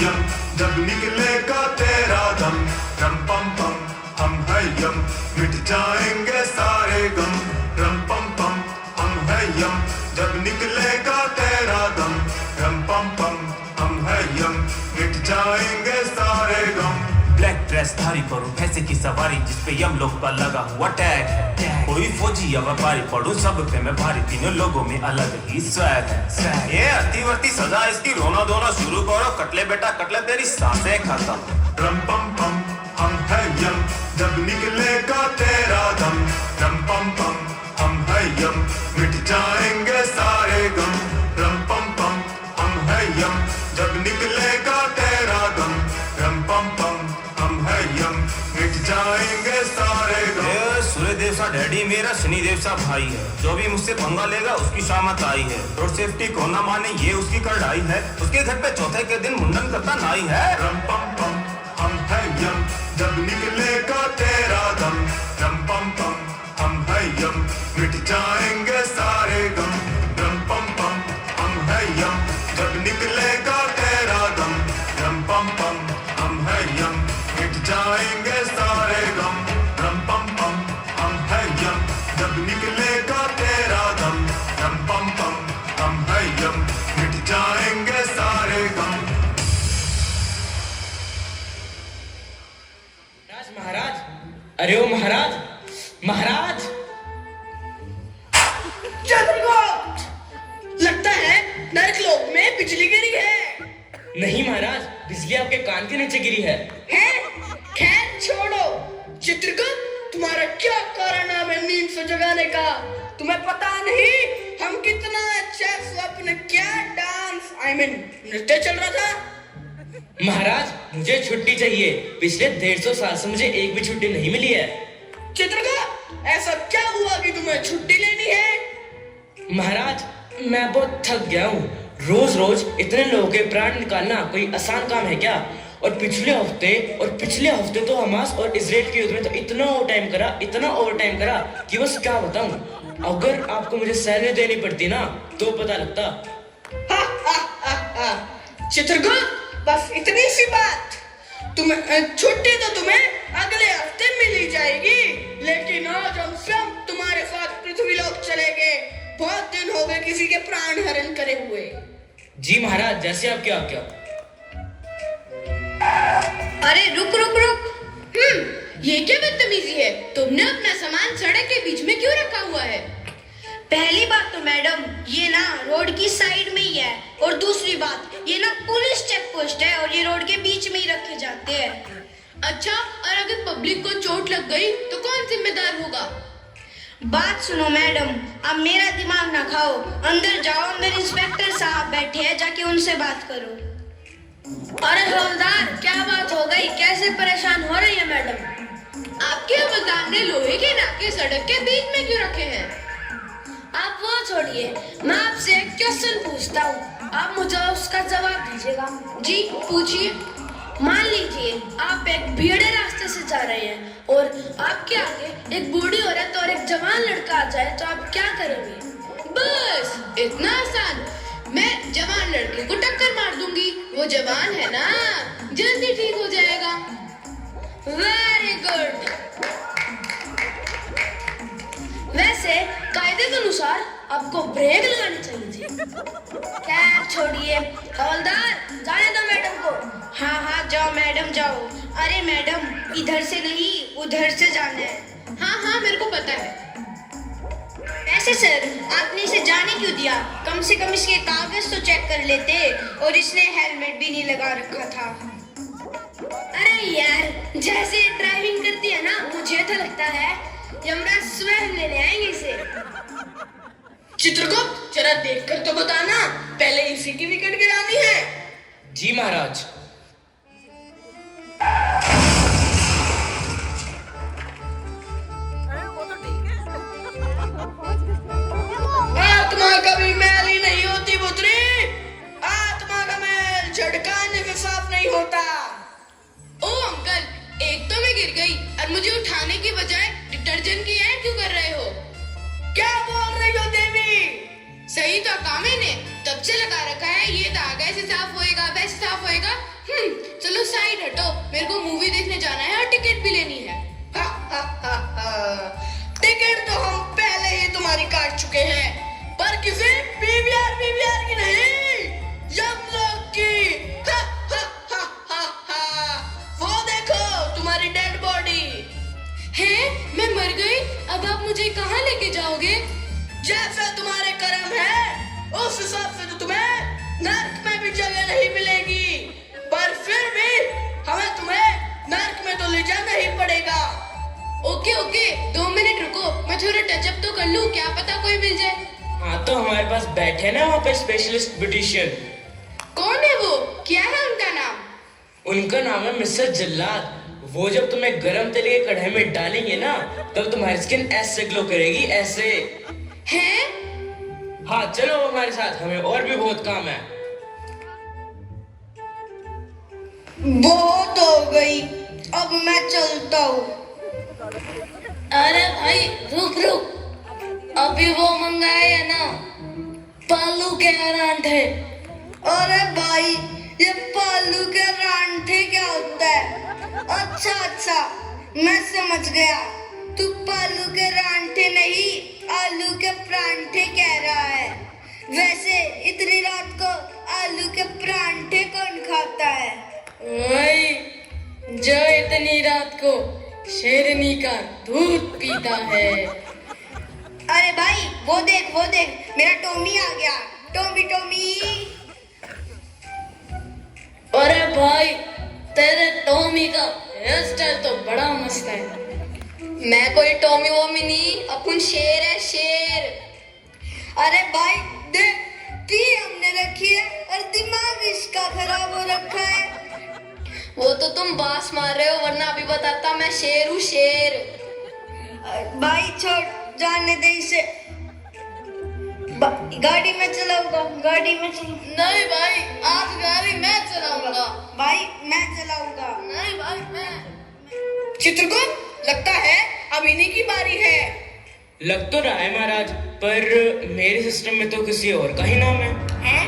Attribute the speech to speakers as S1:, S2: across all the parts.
S1: यम जब निकलेगा तेरा दम, रम पम पम हम है यम, मिट जाएंगे सारे गम, रम पम पम हम है यम, जब निकलेगा तेरा दम, रम पम पम हम है यम, मिट जाएंगे सारे गम।
S2: ब्लैक ड्रेस धारी करूं भैंसे की सवारी, जिसपे यम लोग का लगा हुआ टैग है। कोई फौजी या व्यापारी पढ़ूं सब पे मैं भारी, तीनों लोगों में अलग ही स्वैग है। ये अतिवर्ती सजा इसकी, रोना धोना शुरू करो, कटले बेटा कटले तेरी सांसें खत्म।
S1: रम पम पम हम है यम, जब निकलेगा तेरा दम, रम पम पम हम है यम, मिट जाएंगे सारे गम, रम पम पम हम है यम, जब निकलेगा तेरा दम, रम पम पम हम है यम, मिट जाएंगे सारे गम।
S2: सूर्यदेव सा डैडी मेरा शनिदेव सा भाई है, जो भी मुझसे पंगा लेगा उसकी शामत आई है। रोड सेफ्टी को ना माने ये उसकी कढ़ाई है, उसके घर पे चौथे के दिन मुंडन करता नाई है।
S1: रम पम पम हम है यम, जब निकलेगा तेरा दम, रम पम पम हम है यम, मिट जाएंगे सारे गम, रम पम पम हम है यम, जब निकलेगा तेरा दम, रम पम पम हम है यम, मिट जाएंगे सारे गम, रम पम पम हम है यम, जब निकलेगा तेरा दम, रम पम पम हम है यम, मिट जाएंगे सारे गम।
S3: महाराज, अरे ओ महाराज, महाराज
S4: चंद्रगुप्त, लगता है नरक लोक में बिजली गिरी है।
S3: नहीं महाराज, बिजली आपके कान के नीचे गिरी है।
S4: खैर छोड़ो। चित्रगुप्त, तुम्हारा क्या कारनामा है नींद से जगाने का? तुम्हें पता नहीं हम कितना अच्छा स्वप्न, क्या डांस नृत्य चल रहा था।
S3: महाराज मुझे छुट्टी चाहिए, पिछले 150 साल से मुझे एक भी छुट्टी नहीं मिली है।
S4: चित्रगुप्त, ऐसा क्या हुआ कि तुम्हें छुट्टी लेनी है?
S3: महाराज मैं बहुत थक गया हूँ, रोज रोज इतने लोगों के प्राण निकालना कोई आसान काम है क्या? और पिछले हफ्ते तो हमास और इजराइल के युद्ध में तो इतना ओवर टाइम करा कि बस क्या बताऊं। अगर आपको मुझे सैलरी देनी पड़ती ना तो पता लगता।
S4: चित्रगुप्त, बस इतनी सी बात। तुम्हें छुट्टी तो तुम्हें अगले हफ्ते मिल ही जाएगी, लेकिन आज हम सब तुम्हारे साथ पृथ्वी लोक चलेंगे। बहुत दिन हो गए किसी के प्राण हरण करे हुए।
S3: जी महाराज, जैसे आपकी आज्ञा।
S5: अरे रुक रुक रुक, ये क्या बदतमीजी है? तुमने अपना सामान सड़क के बीच में क्यों रखा हुआ है?
S6: पहली बात तो मैडम, ये ना रोड की साइड में ही है, और दूसरी बात, ये ना पुलिस चेक पोस्ट है और ये रोड के बीच में ही रखे जाते हैं।
S5: अच्छा, और अगर पब्लिक को चोट लग गई तो कौन जिम्मेदार होगा?
S6: बात सुनो मैडम, अब मेरा दिमाग ना खाओ, अंदर जाओ, अंदर इंस्पेक्टर साहब बैठे हैं, जाके उनसे बात करो।
S5: अरे हवलदार, क्या बात हो गई? कैसे परेशान हो रही है मैडम? आपके हवलदार ने लोहे के नाके सड़क के बीच में क्यों रखे हैं?
S6: आप वो छोड़िए, मैं आपसे एक क्वेश्चन पूछता हूँ, आप मुझे उसका जवाब दीजिएगा।
S5: जी पूछिए।
S6: मान लीजिए आप एक भीड़े रास्ते से जा रहे हैं और आपके आगे एक बूढ़ी औरत और एक जवान लड़का आ जाए, तो आप क्या करेंगे?
S5: बस इतना आसान, मैं जवान लड़के को टक्कर मार दूंगी, वो जवान है ना, जल्दी ठीक हो जाएगा।
S6: Very good. वैसे कायदे के अनुसार आपको ब्रेक लगानी चाहिए थी। क्या छोड़िए, हवलदार जाने दो मैडम को। हाँ जाओ मैडम जाओ। अरे मैडम, इधर से नहीं उधर से जाना है।
S5: हाँ मेरे को पता है।
S6: ऐसे सर, आपने इसे जाने क्यों दिया? कम से कम इसके कागज तो चेक कर लेते, और इसने हेलमेट भी नहीं लगा रखा था। अरे यार, जैसे ड्राइविंग करती है ना, मुझे तो लगता है यमराज स्वयं लेने आएंगे इसे।
S4: चित्रगुप्त, जरा देखकर तो बताना, पहले इसी की विकेट गिरानी है।
S3: जी महाराज।
S4: आत्मा कभी मैली नहीं होती पुत्री, आत्मा का मैल झटकाने से साफ नहीं होता।
S5: ओ अंकल, एक तो मैं गिर गई और मुझे उठाने की बजाय डिटर्जेंट की ऐड क्यों कर रहे हो?
S4: क्या बोल रही हो देवी?
S5: सही तो कहा मैंने, तब से लगा रखा है, ये दाग ऐसे साफ होएगा वैसे साफ होएगा। पता कोई मिल जाए।
S3: हाँ तो हमारे पास बैठे ना वहाँ पे स्पेशलिस्ट ब्यूटिशियन।
S5: कौन है वो, क्या है उनका नाम?
S3: उनका नाम है मिस्टर जल्लाद। वो जब तुम्हें गरम तेल के कढ़ाई में डालेंगे ना तब तुम्हारी स्किन ऐसे ग्लो करेगी, ऐसे।
S5: हैं?
S3: हाँ चलो हमारे साथ, हमें और भी बहुत काम है।
S4: बहुत हो गई, अब मैं चलता हूँ।
S5: अरे भाई रुक रुक, अभी वो मंगाए है ना पालू के परांठे।
S4: अरे भाई ये पालू के परांठे क्या होता है? अच्छा अच्छा, मैं समझ गया। तू पालू के परांठे नहीं, आलू के परांठे कह रहा है। वैसे इतनी रात को आलू के परांठे कौन खाता है?
S5: वही जो इतनी रात को शेरनी का दूध पीता है।
S4: अरे भाई वो देख मेरा टोमी आ गया। Tommy Tommy.
S5: अरे भाई तेरे टॉमी का हेयर स्टाइल तो बड़ा मस्त है। मैं कोई टॉमी वोमी नहीं, अपन शेर है शेर।
S4: अरे भाई देख, टी हमने रखी है और दिमाग इसका खराब हो रखा है।
S5: वो तो तुम बास मार रहे हो, वरना अभी बताता मैं शेर हूँ शेर।
S4: भाई छोड़, जाने दे इसे। गाड़ी में चलाऊंगा, गाड़ी में चलाऊंगा।
S5: नहीं भाई आज गाड़ी मैं चलाऊंगा।
S4: भाई मैं चलाऊंगा।
S5: नहीं भाई मैं।
S4: चित्रगुप्त लगता है अब इन्हीं की बारी है।
S3: लग तो रहा है महाराज, पर मेरे सिस्टम में तो किसी और का ही नाम है।
S4: हैं?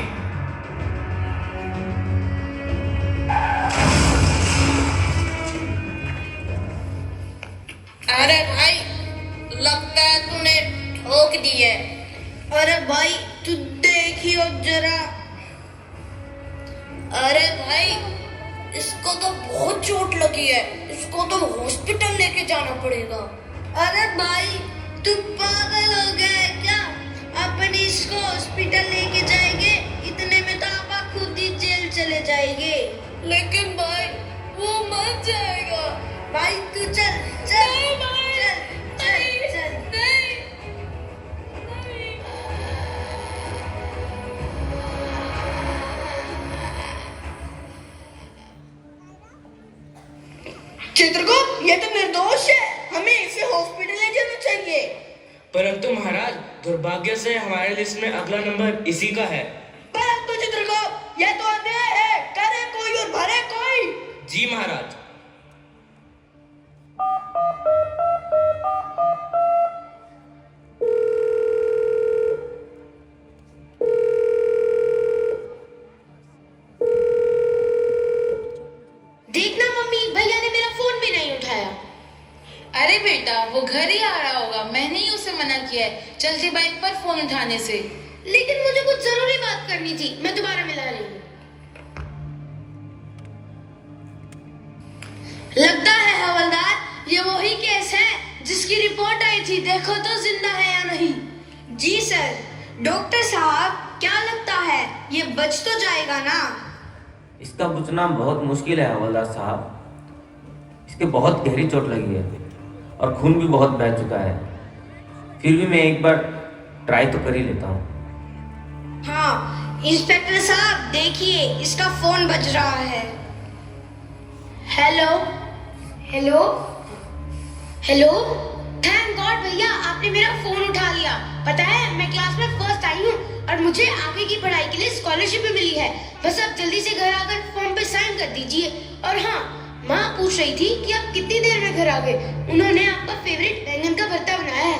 S5: अरे भाई लगता है तूने ठोक दी है।
S4: अरे भाई तू देखियो जरा।
S5: अरे भाई इसको तो बहुत चोट लगी है, इसको तो हॉस्पिटल लेके जाना पड़ेगा।
S4: अरे भाई तू पागल हो गया है क्या? अपन इसको हॉस्पिटल लेके जाएंगे, इतने में तो आप खुद ही जेल चले जाएंगे।
S5: लेकिन भाई वो मर जाएगा।
S4: भाई तू चल चल
S5: नहीं भाई,
S4: चल चल चल।
S5: नहीं।
S4: चित्रगुप्त ये तो निर्दोष है, हमें इसे हॉस्पिटल ले जाना चाहिए।
S3: परंतु महाराज दुर्भाग्य से हमारे लिस्ट में अगला नंबर इसी का है।
S4: परंतु चित्रगुप्त ये तो अन्याय है, करे कोई और भरे कोई।
S3: जी महाराज।
S6: देखना मम्मी, भैया ने मेरा फोन भी नहीं उठाया।
S5: अरे बेटा वो घर ही आ रहा होगा, मैंने ही उसे मना किया है चलती बाइक पर फोन उठाने से।
S6: लेकिन मुझे कुछ जरूरी बात करनी थी, मैं दोबारा मिला रही हूँ। लगता है हवलदार ये वही केस है जिसकी रिपोर्ट आई थी, देखो तो जिंदा है या नहीं।
S4: जी सर। डॉक्टर साहब क्या लगता है ये बच तो जाएगा ना?
S2: इसका बचना बहुत मुश्किल है हवलदार साहब। इसके बहुत गहरी चोट लगी है और खून भी बहुत बह चुका है। फिर भी मैं एक बार ट्राई तो कर ही लेता हूँ।
S4: हाँ इंस्पेक्टर साहब देखिए, इसका फोन बज रहा है।
S6: Hello
S4: hello
S6: hello. Thank God भैया आपने मेरा फोन उठा लिया। पता है मैं क्लास में फर्स्ट आई हूँ और मुझे आगे की पढ़ाई के लिए स्कॉलरशिप भी मिली है। बस आप जल्दी से घर आकर फॉर्म पे साइन कर दीजिए। और हाँ, माँ पूछ रही थी कि आप कितनी देर में घर आ गए। उन्होंने आपका फेवरेट बैंगन का भरता बनाया है।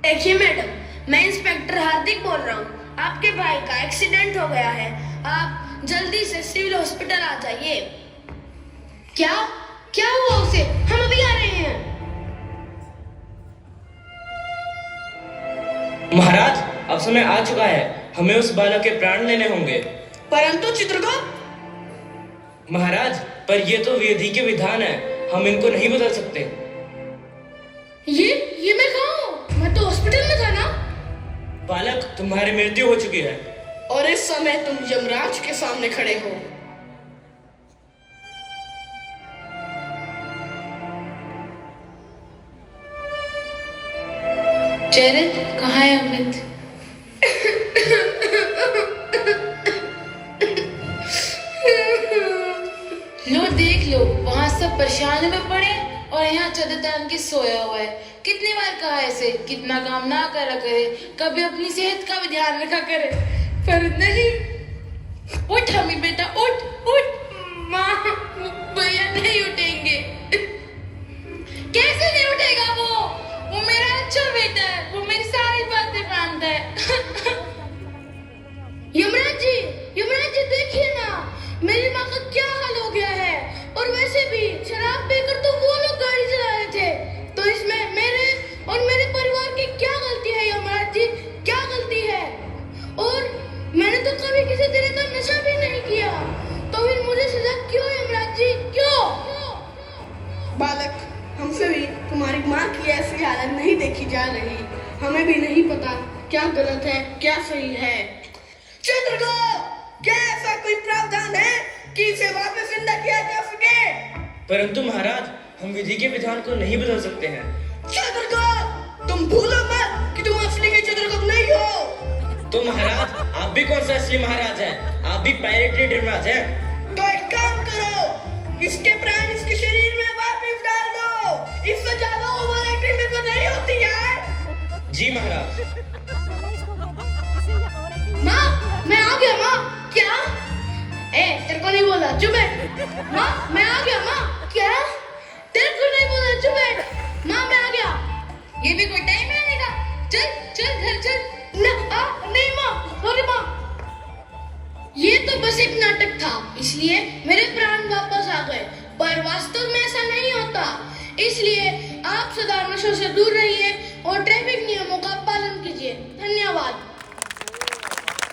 S4: देखिए मैडम, मैं इंस्पेक्टर हार्दिक बोल रहा हूँ। आपके भाई का एक्सीडेंट हो गया है, आप जल्दी से सिविल हॉस्पिटल आ जाइए।
S6: क्या क्या हुआ उसे? हम अभी आ रहे हैं।
S3: महाराज अब समय आ चुका है, हमें उस बालक के प्राण लेने होंगे।
S4: परंतु चित्रगुप्त।
S3: महाराज पर ये तो विधि के विधान है, हम इनको नहीं बदल सकते।
S6: ये मैं कहाँ हूँ? मैं तो हॉस्पिटल में था ना।
S3: बालक तुम्हारी मृत्यु हो चुकी है
S4: और इस समय तुम यमराज के सामने खड़े हो।
S5: चेरिल, कहाँ है अमित? लो देख लो, वहाँ सब परेशान में पड़े और यहाँ चादर तान के सोया हुआ है। कितनी बार कहा है इसे कितना काम ना करा करे, कभी अपनी सेहत का भी ध्यान रखा करे, पर नहीं। उठ हमी बेटा, उठ उठ। माँ, भैया नहीं उठेंगे। कैसे नहीं उठेगा वो मेरा अच्छा बेटा है, वो मेरी सारी बातें मानता है। यमराज जी देखिए ना, मेरी माँ का क्या हाल हो गया है। और वैसे भी शराब पीकर तो वो लोग गाड़ी चला रहे थे, तो इसमें मेरे और मेरे परिवार की क्या गलती है यमराज जी, क्या गलती है? और मैंने तो कभी किसी तरह का नशा भी नहीं किया, तो फिर मुझे सजा क्यों यमराज जी, क्यों?
S4: बालक, हमसे भी तुम्हारी माँ की ऐसी हालत नहीं देखी जा रही। हमें भी नहीं पता क्या गलत है क्या सही है। चित्रगुप्त, क्या ऐसा कोई प्रावधान है कि इसे वापस जिंदा किया जा सके?
S3: परंतु महाराज, हम विधि के विधान को नहीं बदल सकते हैं।
S4: चित्रगुप्त, तुम भूलो मत कि तुम असली के चित्रगुप्त नहीं हो।
S3: तो महाराज, आप भी कौन सा असली महाराज हैं? आप भी पायरेटेड यमराज हैं।
S4: तो एक काम करो, इसके प्राण इसके शरीर में वापस डाल दो। इससे ज्यादा ओवर एक्टिंग मेरे को नहीं होती यार।
S3: जी महाराज।
S5: माँ, मैं आ गया माँ। क्या? तेरे को नहीं बोला, चुप बैठ। माँ, मैं आ गया माँ। क्या? तेरे को नहीं बोला, चुप बैठ। माँ, मैं आ गया। ये भी कोई टाइम है आने का? चल चल घर चल। नहीं माँ, सॉरी माँ। ये तो बस एक नाटक था, इसलिए मेरे प्राण वापस आ गए, पर वास्तव में ऐसा नहीं होता। इसलिए आप सदा नशों से दूर रहिए और ट्रैफिक नियमों का पालन कीजिए। धन्यवाद।